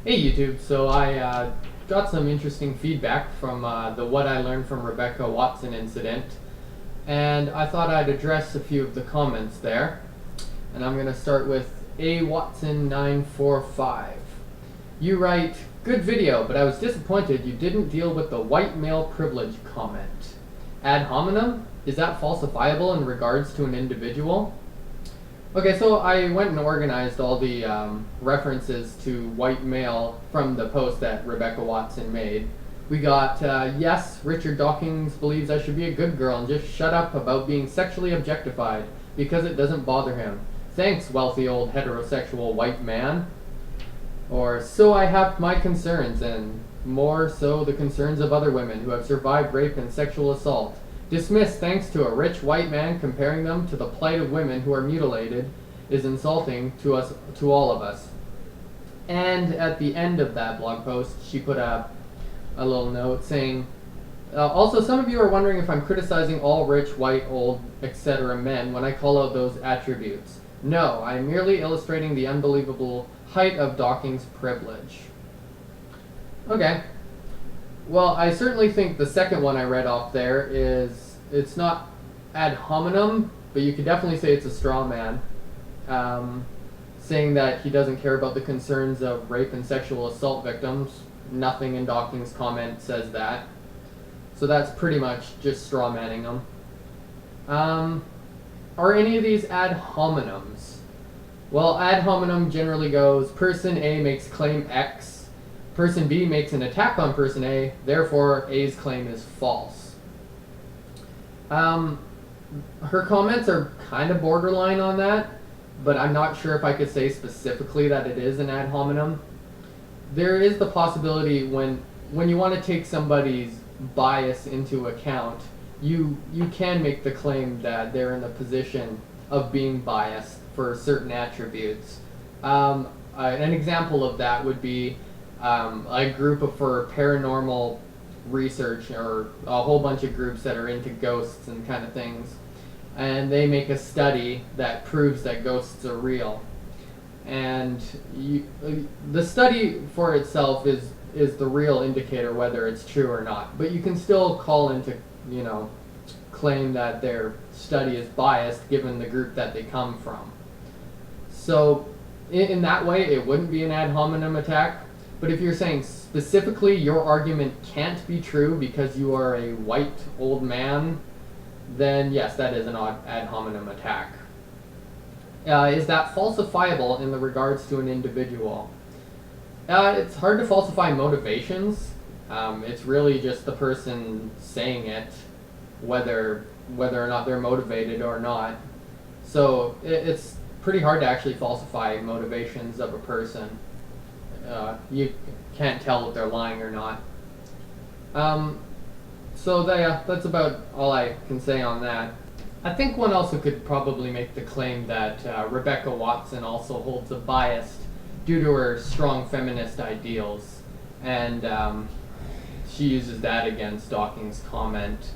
Hey YouTube, so I got some interesting feedback from the What I Learned from Rebecca Watson incident, and I thought I'd address a few of the comments there. And I'm going to start with awatson945. You write, "Good video, but I was disappointed you didn't deal with the white male privilege comment. Ad hominem? Is that falsifiable in regards to an individual?" Okay, so I went and organized all the references to white male from the post that Rebecca Watson made. We got, yes, Richard Dawkins believes I should be a good girl and just shut up about being sexually objectified because it doesn't bother him. Thanks, wealthy old heterosexual white man. Or, so I have my concerns, and more so the concerns of other women who have survived rape and sexual assault. Dismissed thanks to a rich white man comparing them to the plight of women who are mutilated is insulting to us, to all of us. And at the end of that blog post, she put a little note saying, also, some of you are wondering if I'm criticizing all rich, white, old, etc. men when I call out those attributes. No, I'm merely illustrating the unbelievable height of Dawkins' privilege. Okay. Well, I certainly think the second one I read off there it's not ad hominem, but you could definitely say it's a straw man, saying that he doesn't care about the concerns of rape and sexual assault victims. Nothing in Dawkins' comment says that. So that's pretty much just straw manning them. Are any of these ad hominems? Well, ad hominem generally goes, person A makes claim X, person B makes an attack on person A, therefore A's claim is false. Her comments are kind of borderline on that, but I'm not sure if I could say specifically that it is an ad hominem. There is the possibility when you want to take somebody's bias into account, you can make the claim that they're in the position of being biased for certain attributes. An example of that would be a group for paranormal research, or a whole bunch of groups that are into ghosts and kind of things, and they make a study that proves that ghosts are real, and the study for itself is the real indicator whether it's true or not, but you can still call into, claim that their study is biased given the group that they come from. So in that way it wouldn't be an ad hominem attack. But if you're saying specifically your argument can't be true because you are a white old man, then yes, that is an ad hominem attack. Is that falsifiable in the regards to an individual? It's hard to falsify motivations. It's really just the person saying it, whether or not they're motivated or not. So it's pretty hard to actually falsify motivations of a person. You can't tell if they're lying or not. So that's about all I can say on that. I think one also could probably make the claim that Rebecca Watson also holds a bias due to her strong feminist ideals, and she uses that against Dawkins' comment.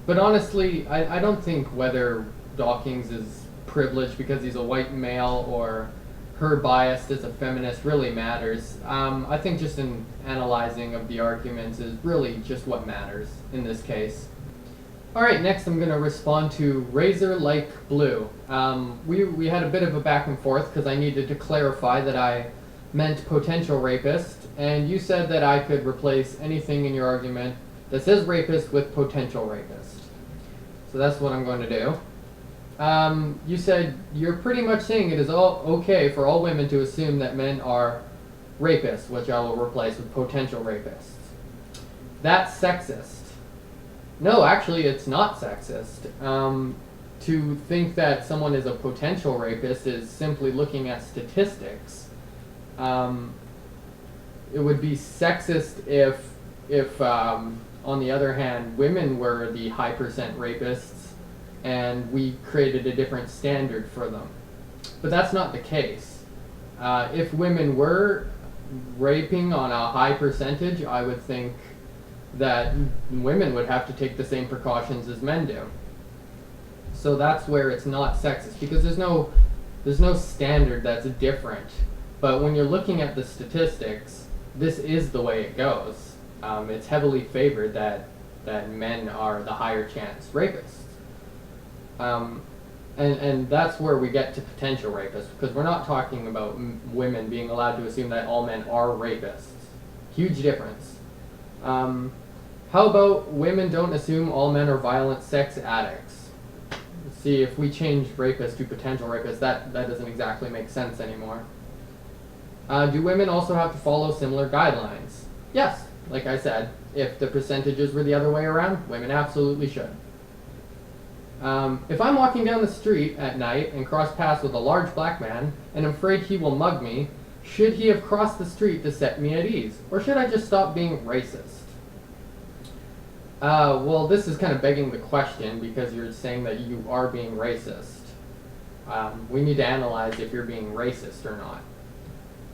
But honestly, I don't think whether Dawkins is privileged because he's a white male or her bias as a feminist really matters. I think just in analyzing of the arguments is really just what matters in this case. Alright, next I'm going to respond to razorlikeblue. We had a bit of a back and forth because I needed to clarify that I meant potential rapist, and you said that I could replace anything in your argument that says rapist with potential rapist. So that's what I'm going to do. You said you're pretty much saying it is all okay for all women to assume that men are rapists, which I will replace with potential rapists. That's sexist. No, actually it's not sexist. To think that someone is a potential rapist is simply looking at statistics. It would be sexist if on the other hand, women were the high percent rapists and we created a different standard for them. But that's not the case. If women were raping on a high percentage, I would think that women would have to take the same precautions as men do. So that's where it's not sexist, because there's no standard that's different But when you're looking at the statistics, this is the way it goes. It's heavily favored that men are the higher chance rapists. And that's where we get to potential rapists, because we're not talking about women being allowed to assume that all men are rapists. Huge difference. How about women don't assume all men are violent sex addicts? See, if we change rapist to potential rapists, that doesn't exactly make sense anymore. Do women also have to follow similar guidelines? Yes, like I said, if the percentages were the other way around, women absolutely should. If I'm walking down the street at night and cross paths with a large black man and I'm afraid he will mug me, should he have crossed the street to set me at ease? Or should I just stop being racist? Well, this is kind of begging the question, because you're saying that you are being racist. We need to analyze if you're being racist or not.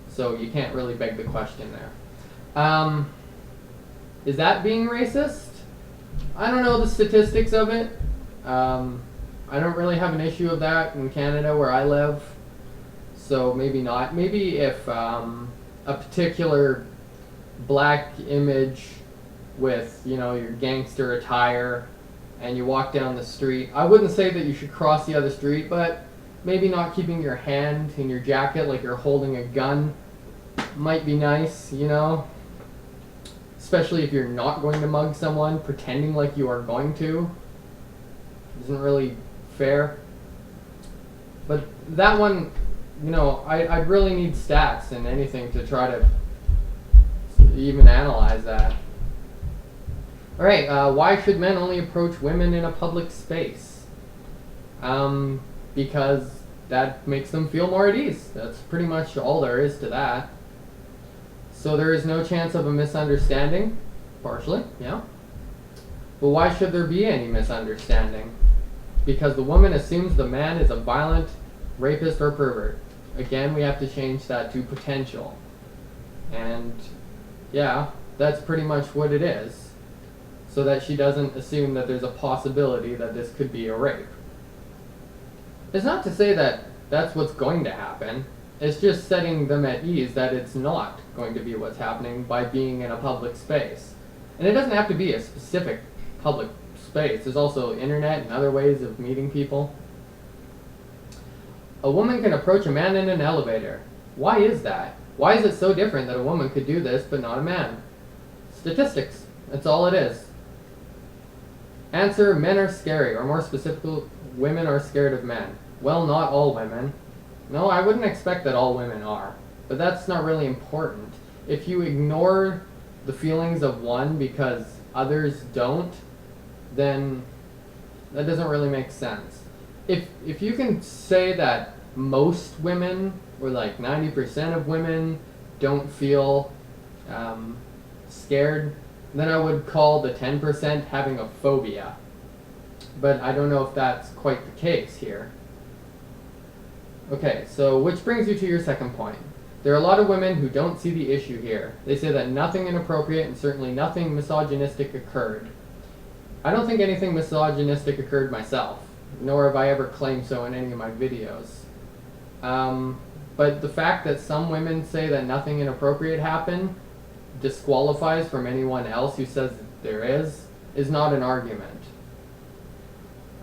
So you can't really beg the question there. Is that being racist? I don't know the statistics of it. I don't really have an issue of that in Canada where I live. So maybe not. Maybe if a particular black image with, you know, your gangster attire and you walk down the street, I wouldn't say that you should cross the other street, but maybe not keeping your hand in your jacket like you're holding a gun might be nice, you know? Especially if you're not going to mug someone, pretending like you are going to isn't really fair. But that one, you know, I'd really need stats and anything to try to even analyze that. Alright, why should men only approach women in a public space? Because that makes them feel more at ease. That's pretty much all there is to that. So there is no chance of a misunderstanding? Partially, yeah. But why should there be any misunderstanding? Because the woman assumes the man is a violent rapist or pervert. Again, we have to change that to potential. And yeah, that's pretty much what it is. So that she doesn't assume that there's a possibility that this could be a rape. It's not to say that that's what's going to happen. It's just setting them at ease that it's not going to be what's happening by being in a public space. And it doesn't have to be a specific public space. There's also internet and other ways of meeting people. A woman can approach a man in an elevator. Why is that? Why is it so different that a woman could do this but not a man? Statistics. That's all it is. Answer, men are scary, or more specifically, women are scared of men. Well, not all women. No, I wouldn't expect that all women are, but that's not really important. If you ignore the feelings of one because others don't, then that doesn't really make sense. If you can say that most women, or like 90% of women, don't feel scared, then I would call the 10% having a phobia. But I don't know if that's quite the case here. Okay, so which brings you to your second point. There are a lot of women who don't see the issue here. They say that nothing inappropriate and certainly nothing misogynistic occurred. I don't think anything misogynistic occurred myself, nor have I ever claimed so in any of my videos. But the fact that some women say that nothing inappropriate happened disqualifies from anyone else who says that there is not an argument.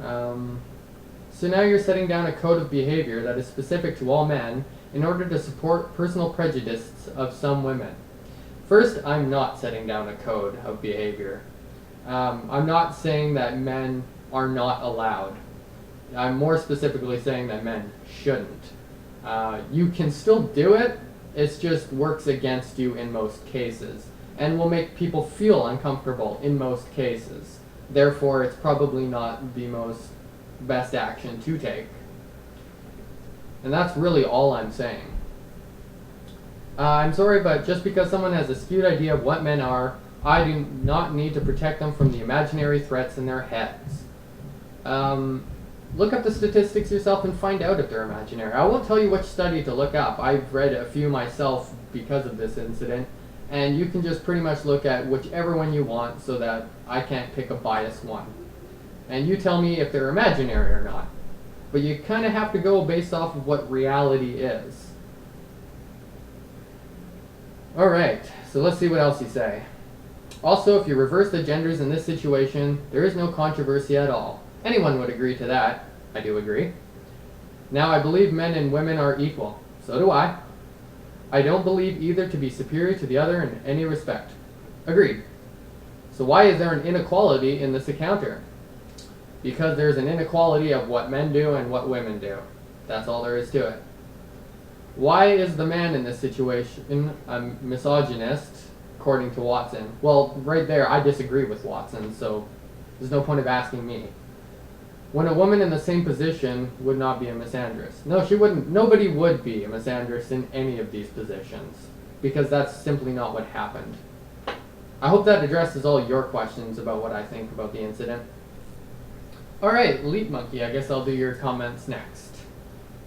So now you're setting down a code of behavior that is specific to all men in order to support personal prejudices of some women. First, I'm not setting down a code of behavior. I'm not saying that men are not allowed. I'm more specifically saying that men shouldn't. You can still do it, it just works against you in most cases, and will make people feel uncomfortable in most cases. Therefore, it's probably not the best action to take. And that's really all I'm saying. I'm sorry, but just because someone has a skewed idea of what men are, I do not need to protect them from the imaginary threats in their heads. Look up the statistics yourself and find out if they're imaginary. I won't tell you which study to look up. I've read a few myself because of this incident, and you can just pretty much look at whichever one you want so that I can't pick a biased one. And you tell me if they're imaginary or not. But you kind of have to go based off of what reality is. Alright, so let's see what else you say. Also, if you reverse the genders in this situation, there is no controversy at all. Anyone would agree to that. I do agree. Now, I believe men and women are equal. So do I. I don't believe either to be superior to the other in any respect. Agreed. So why is there an inequality in this encounter? Because there's an inequality of what men do and what women do. That's all there is to it. Why is the man in this situation a misogynist, according to Watson? Well, right there, I disagree with Watson, so there's no point of asking me. When a woman in the same position would not be a misandrist. No, she wouldn't. Nobody would be a misandrist in any of these positions, because that's simply not what happened. I hope that addresses all your questions about what I think about the incident. Alright, Leap Monkey, I guess I'll do your comments next.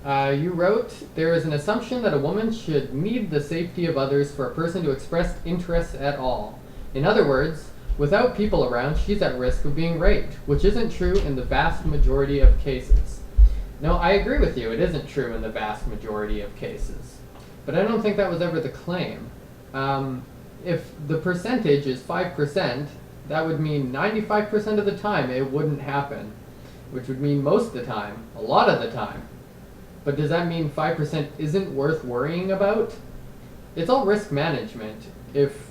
You wrote, there is an assumption that a woman should need the safety of others for a person to express interest at all. In other words, without people around, she's at risk of being raped, which isn't true in the vast majority of cases. No, I agree with you, it isn't true in the vast majority of cases. But I don't think that was ever the claim. If the percentage is 5%, that would mean 95% of the time it wouldn't happen, which would mean most of the time, a lot of the time. But does that mean 5% isn't worth worrying about? It's all risk management. If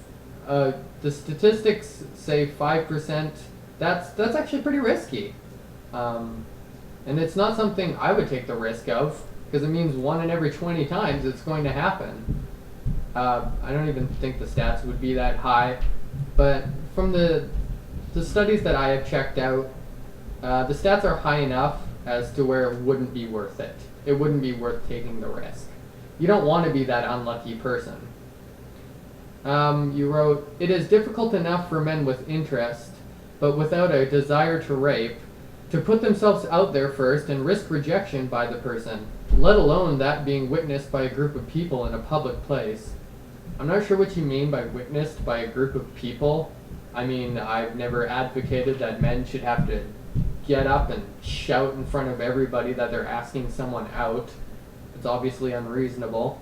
the statistics say 5%, that's actually pretty risky. And it's not something I would take the risk of, because it means 1 in every 20 times it's going to happen. I don't even think the stats would be that high, but from the studies that I have checked out, the stats are high enough as to where it wouldn't be worth it. It wouldn't be worth taking the risk. You don't want to be that unlucky person. You wrote, it is difficult enough for men with interest, but without a desire to rape, to put themselves out there first and risk rejection by the person, let alone that being witnessed by a group of people in a public place. I'm not sure what you mean by witnessed by a group of people. I mean, I've never advocated that men should have to get up and shout in front of everybody that they're asking someone out. It's obviously unreasonable.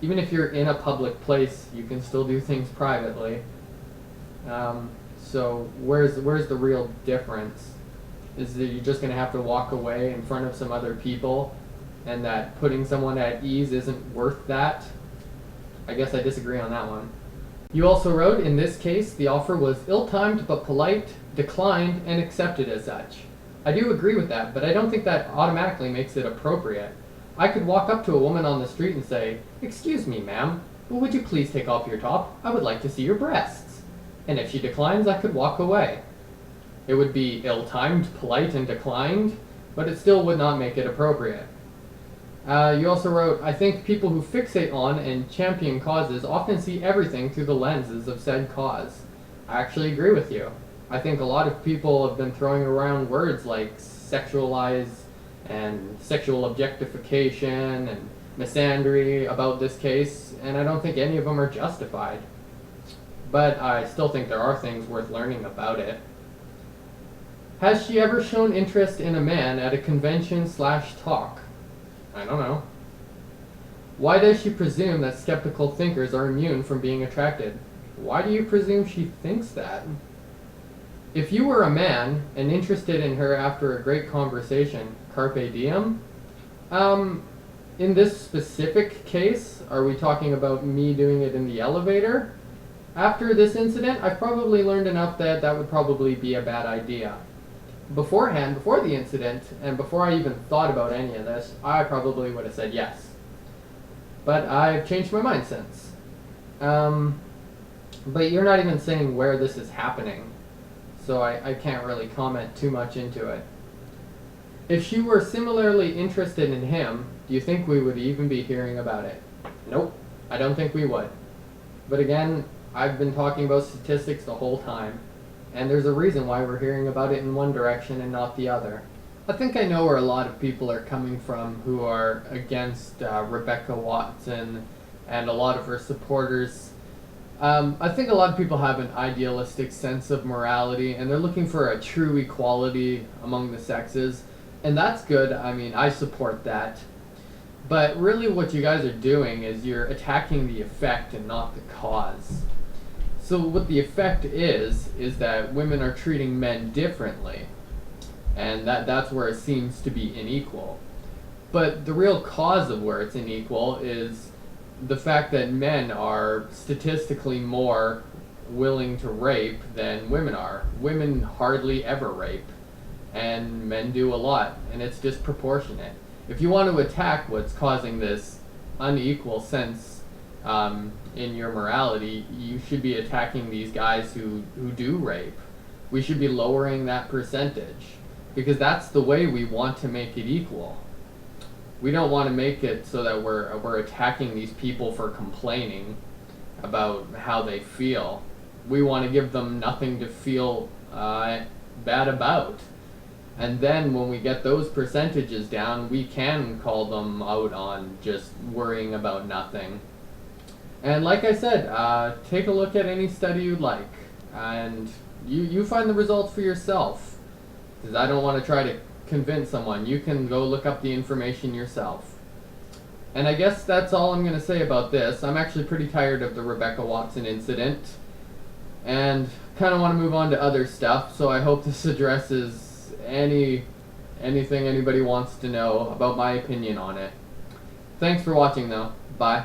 Even if you're in a public place, you can still do things privately. So where's the real difference? Is that you're just going to have to walk away in front of some other people, and that putting someone at ease isn't worth that? I guess I disagree on that one. You also wrote, in this case, the offer was ill-timed but polite, declined, and accepted as such. I do agree with that, but I don't think that automatically makes it appropriate. I could walk up to a woman on the street and say, "Excuse me, ma'am, but would you please take off your top? I would like to see your breasts." And if she declines, I could walk away. It would be ill-timed, polite, and declined, but it still would not make it appropriate. You also wrote, I think people who fixate on and champion causes often see everything through the lenses of said cause. I actually agree with you. I think a lot of people have been throwing around words like sexualize and sexual objectification and misandry about this case, and I don't think any of them are justified. But I still think there are things worth learning about it. Has she ever shown interest in a man at a convention/talk? I don't know. Why does she presume that skeptical thinkers are immune from being attracted? Why do you presume she thinks that? If you were a man and interested in her after a great conversation, carpe diem? In this specific case, are we talking about me doing it in the elevator? After this incident, I've probably learned enough that that would probably be a bad idea. Beforehand, before the incident, and before I even thought about any of this, I probably would have said yes. But I've changed my mind since. But you're not even saying where this is happening, so I can't really comment too much into it. If she were similarly interested in him, do you think we would even be hearing about it? Nope, I don't think we would. But again, I've been talking about statistics the whole time, and there's a reason why we're hearing about it in one direction and not the other. I think I know where a lot of people are coming from who are against Rebecca Watson and a lot of her supporters. I think a lot of people have an idealistic sense of morality, and they're looking for a true equality among the sexes, and that's good. I mean, I support that. But really what you guys are doing is you're attacking the effect and not the cause. So what the effect is that women are treating men differently, and that's where it seems to be unequal. But the real cause of where it's unequal is the fact that men are statistically more willing to rape than women are. Women hardly ever rape, and men do a lot, and it's disproportionate. If you want to attack what's causing this unequal sense in your morality, you should be attacking these guys who do rape. We should be lowering that percentage, because that's the way we want to make it equal. We don't want to make it so that we're attacking these people for complaining about how they feel. We want to give them nothing to feel bad about. And then when we get those percentages down, we can call them out on just worrying about nothing. And like I said, take a look at any study you'd like, and you find the results for yourself. Because I don't want to try to convince someone. You can go look up the information yourself. And I guess that's all I'm going to say about this. I'm actually pretty tired of the Rebecca Watson incident, and kind of want to move on to other stuff, so I hope this addresses anything anybody wants to know about my opinion on it. Thanks for watching though. Bye.